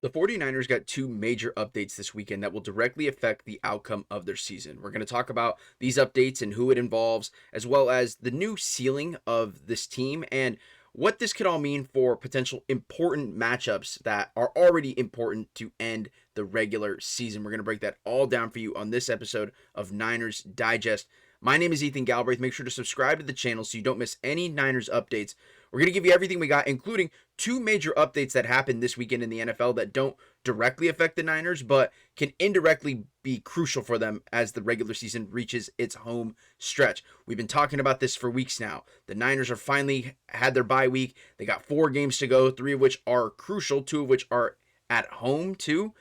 The 49ers got two major updates this weekend that will directly affect the outcome of their season. We're going to talk about these updates and who it involves, as well as the new ceiling of this team and what this could all mean for potential important matchups that are already important to end the regular season. We're going to break that all down for you on this episode of Niners Digest. My name is Ethan Galbraith. Make sure to subscribe to the channel so you don't miss any Niners updates. We're going to give you everything we got, including two major updates that happened this weekend in the NFL that don't directly affect the Niners, but can indirectly be crucial for them as the regular season reaches its home stretch. We've been talking about this for weeks now. The Niners are finally had their bye week. They got 4 games to go, 3 of which are crucial, 2 of which are at home too.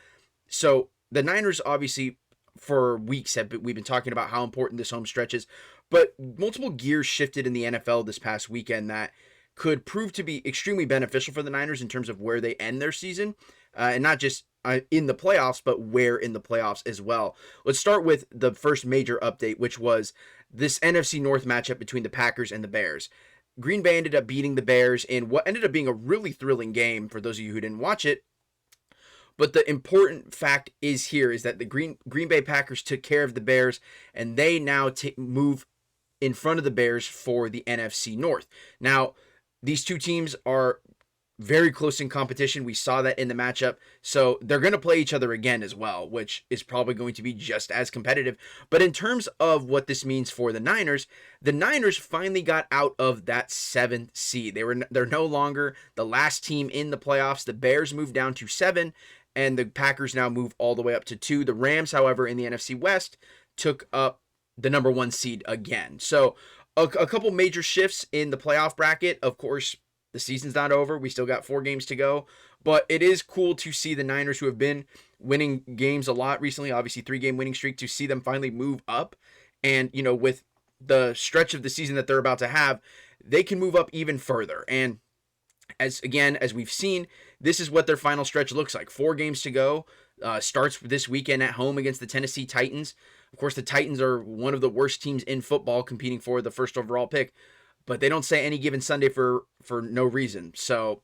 So the Niners obviously for weeks we've been talking about how important this home stretch is, but multiple gears shifted in the NFL this past weekend that could prove to be extremely beneficial for the Niners in terms of where they end their season, and not just in the playoffs, but where in the playoffs as well. Let's start with the first major update, which was this NFC North matchup between the Packers and the Bears. Green Bay ended up beating the Bears in what ended up being a really thrilling game for those of you who didn't watch it. But the important fact is that the Green Bay Packers took care of the Bears, and they now move in front of the Bears for the NFC North. Now, these two teams are very close in competition. We saw that in the matchup. So they're going to play each other again as well, which is probably going to be just as competitive. But in terms of what this means for the Niners finally got out of that 7th seed. They're no longer the last team in the playoffs. The Bears moved down to 7, and the Packers now move all the way up to 2. The Rams, however, in the NFC West, took up the number 1 seed again. So a couple major shifts in the playoff bracket. Of course, the season's not over. We still got 4 games to go. But it is cool to see the Niners, who have been winning games a lot recently, obviously 3-game winning streak, to see them finally move up. And, with the stretch of the season that they're about to have, they can move up even further. And as we've seen, this is what their final stretch looks like. 4 games to go. Starts this weekend at home against the Tennessee Titans. Of course, the Titans are one of the worst teams in football, competing for the first overall pick, but they don't say any given Sunday for no reason. So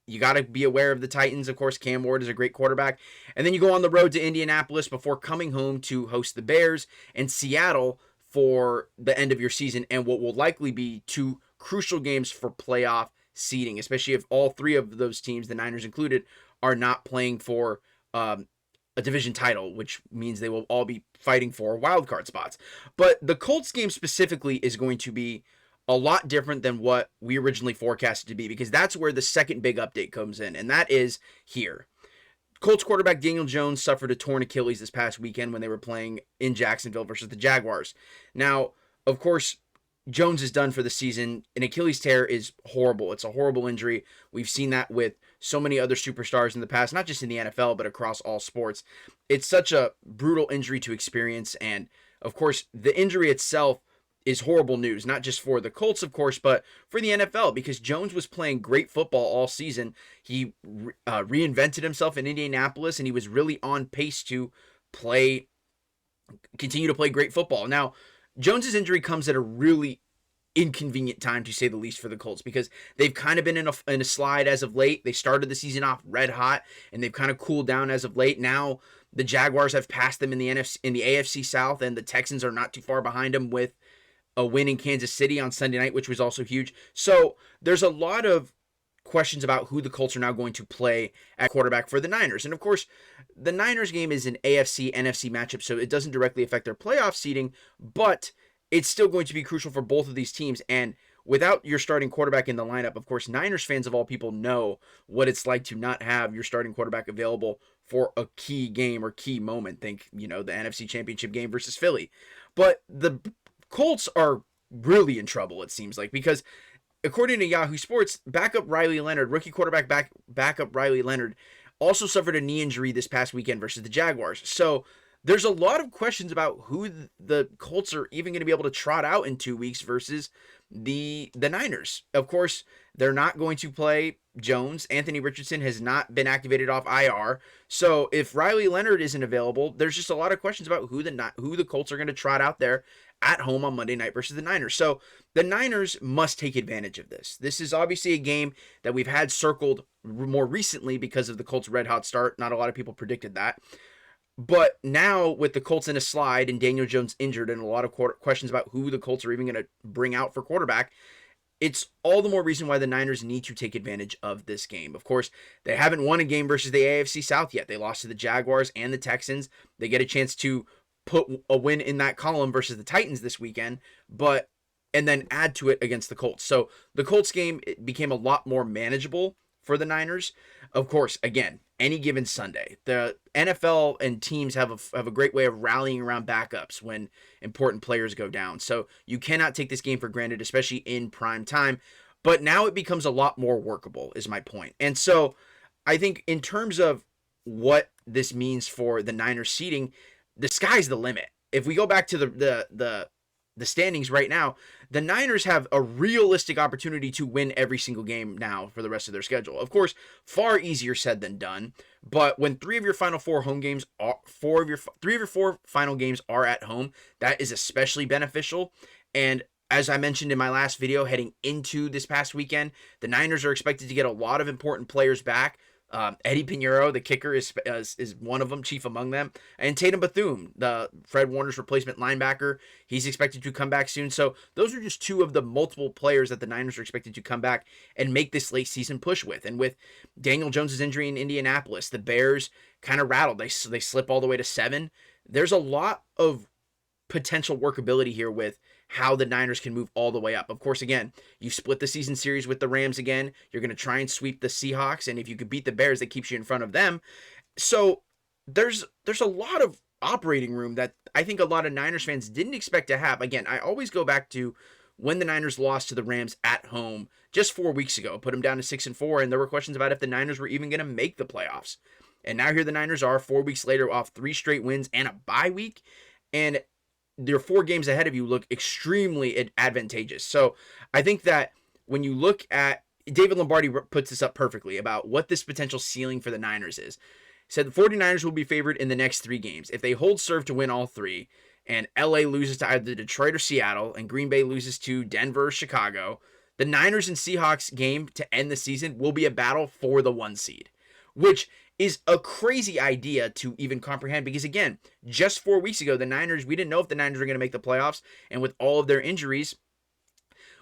you got to be aware of the Titans. Of course, Cam Ward is a great quarterback. And then you go on the road to Indianapolis before coming home to host the Bears and Seattle for the end of your season, and what will likely be 2 crucial games for playoff seeding, especially if all 3 of those teams, the Niners included, are not playing for a division title, which means they will all be fighting for wildcard spots. But the Colts game specifically is going to be a lot different than what we originally forecasted to be, because that's where the second big update comes in, and that is here. Colts quarterback Daniel Jones suffered a torn Achilles this past weekend when they were playing in Jacksonville versus the Jaguars. Now, of course, Jones is done for the season. An Achilles tear is horrible. It's a horrible injury. We've seen that with so many other superstars in the past, not just in the NFL, but across all sports. It's such a brutal injury to experience. And of course, the injury itself is horrible news, not just for the Colts, of course, but for the NFL, because Jones was playing great football all season. He reinvented himself in Indianapolis, and he was really on pace to continue to play great football. Now, Jones's injury comes at a really inconvenient time, to say the least, for the Colts, because they've kind of been in a slide as of late. They started the season off red hot, and they've kind of cooled down as of late. Now the Jaguars have passed them in the AFC South, and the Texans are not too far behind them with a win in Kansas City on Sunday night, which was also huge. So there's a lot of questions about who the Colts are now going to play at quarterback for the Niners. And of course, the Niners game is an AFC-NFC matchup, so it doesn't directly affect their playoff seeding, but it's still going to be crucial for both of these teams. And without your starting quarterback in the lineup, of course, Niners fans of all people know what it's like to not have your starting quarterback available for a key game or key moment. Think, the NFC Championship game versus Philly. But the Colts are really in trouble, it seems like, because according to Yahoo Sports, rookie quarterback backup Riley Leonard, also suffered a knee injury this past weekend versus the Jaguars. So there's a lot of questions about who the Colts are even going to be able to trot out in 2 weeks versus the Niners. Of course, they're not going to play Jones. Anthony Richardson has not been activated off IR. So if Riley Leonard isn't available, there's just a lot of questions about who the Colts are going to trot out there at home on Monday night versus the Niners. So the Niners must take advantage of this. This is obviously a game that we've had circled more recently because of the Colts' red hot start. Not a lot of people predicted that. But now with the Colts in a slide and Daniel Jones injured and a lot of questions about who the Colts are even going to bring out for quarterback, it's all the more reason why the Niners need to take advantage of this game. Of course, they haven't won a game versus the AFC South yet. They lost to the Jaguars and the Texans. They get a chance to put a win in that column versus the Titans this weekend, and then add to it against the Colts. So the Colts game, it became a lot more manageable for the Niners. Of course, again, any given Sunday, the NFL and teams have a great way of rallying around backups when important players go down. So you cannot take this game for granted, especially in prime time. But now it becomes a lot more workable, is my point. And so I think in terms of what this means for the Niners seeding, the sky's the limit. If we go back to the standings right now, the Niners have a realistic opportunity to win every single game now for the rest of their schedule. Of course, far easier said than done, but when three of your final four final games are at home, that is especially beneficial. And as I mentioned in my last video, heading into this past weekend, the Niners are expected to get a lot of important players back. Eddie Pinheiro, the kicker, is one of them, chief among them. And Tatum Bethune, the Fred Warner's replacement linebacker, he's expected to come back soon. So those are just two of the multiple players that the Niners are expected to come back and make this late season push with. And with Daniel Jones' injury in Indianapolis, the Bears kind of rattled. They slip all the way to 7. There's a lot of potential workability here with how the Niners can move all the way up. Of course, again, you split the season series with the Rams again. You're going to try and sweep the Seahawks, and if you could beat the Bears, that keeps you in front of them. So there's a lot of operating room that I think a lot of Niners fans didn't expect to have. Again, I always go back to when the Niners lost to the Rams at home just 4 weeks ago, put them down to 6-4, and there were questions about if the Niners were even going to make the playoffs. And now here the Niners are 4 weeks later off 3 straight wins and a bye week, and their 4 games ahead of you look extremely advantageous. So I think that when you look at David Lombardi puts this up perfectly about what this potential ceiling for the Niners is. He said the 49ers will be favored in the next 3 games. If they hold serve to win all 3, and LA loses to either Detroit or Seattle, and Green Bay loses to Denver or Chicago, the Niners and Seahawks game to end the season will be a battle for the 1 seed, which is a crazy idea to even comprehend because, again, just 4 weeks ago, we didn't know if the Niners were going to make the playoffs, and with all of their injuries,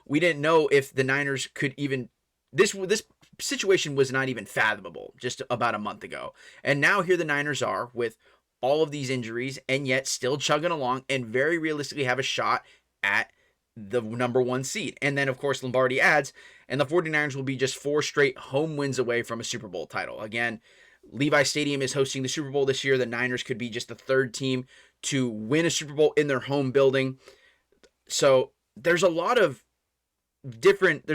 we didn't know if the Niners could even... This situation was not even fathomable just about a month ago. And now here the Niners are with all of these injuries and yet still chugging along and very realistically have a shot at the number 1 seed. And then, of course, Lombardi adds, and the 49ers will be just 4 straight home wins away from a Super Bowl title. Again, Levi Stadium is hosting the Super Bowl this year. The Niners could be just the 3rd team to win a Super Bowl in their home building. So there's a lot of different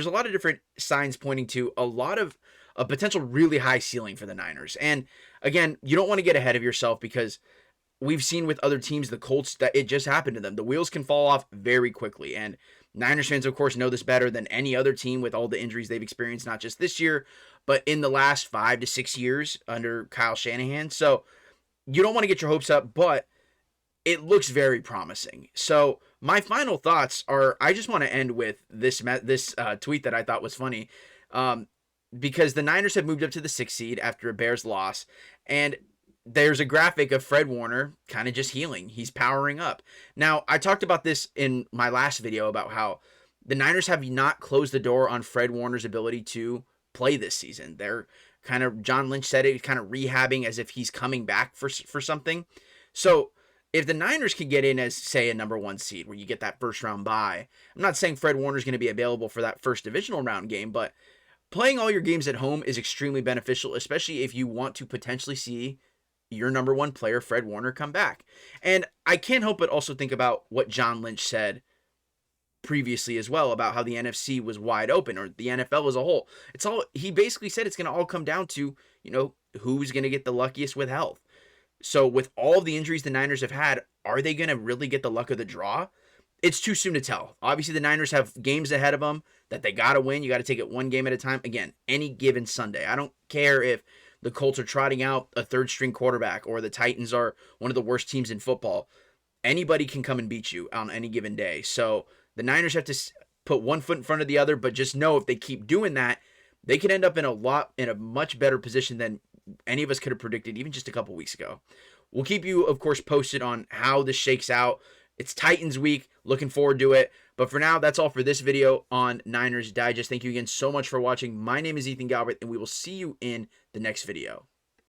signs pointing to a lot of a potential really high ceiling for the Niners. And again, you don't want to get ahead of yourself because we've seen with other teams, the Colts, that it just happened to them. The wheels can fall off very quickly. And Niners fans, of course, know this better than any other team with all the injuries they've experienced, not just this year, but in the last 5 to 6 years under Kyle Shanahan. So you don't want to get your hopes up, but it looks very promising. So my final thoughts are, I just want to end with this tweet that I thought was funny, because the Niners have moved up to the 6th seed after a Bears loss, and there's a graphic of Fred Warner kind of just healing. He's powering up. Now, I talked about this in my last video about how the Niners have not closed the door on Fred Warner's ability to play this season. They're kind of, John Lynch said it, kind of rehabbing as if he's coming back for something. So if the Niners can get in as, say, a number 1 seed where you get that first round bye, I'm not saying Fred Warner's going to be available for that first divisional round game, but playing all your games at home is extremely beneficial, especially if you want to potentially see your number 1 player, Fred Warner, come back. And I can't help but also think about what John Lynch said previously as well about how the NFC was wide open, or the NFL as a whole. He basically said it's going to all come down to, who's going to get the luckiest with health. So with all of the injuries the Niners have had, are they going to really get the luck of the draw? it's too soon to tell. Obviously, the Niners have games ahead of them that they got to win. You got to take it one game at a time. Again, any given Sunday. I don't care if the Colts are trotting out a third string quarterback or the Titans are one of the worst teams in football. Anybody can come and beat you on any given day. So the Niners have to put one foot in front of the other, but just know if they keep doing that, they could end up in a much better position than any of us could have predicted even just a couple weeks ago. We'll keep you, of course, posted on how this shakes out. It's Titans week. Looking forward to it. But for now, that's all for this video on Niners Digest. Thank you again so much for watching. My name is Ethan Galbraith, and we will see you in the next video.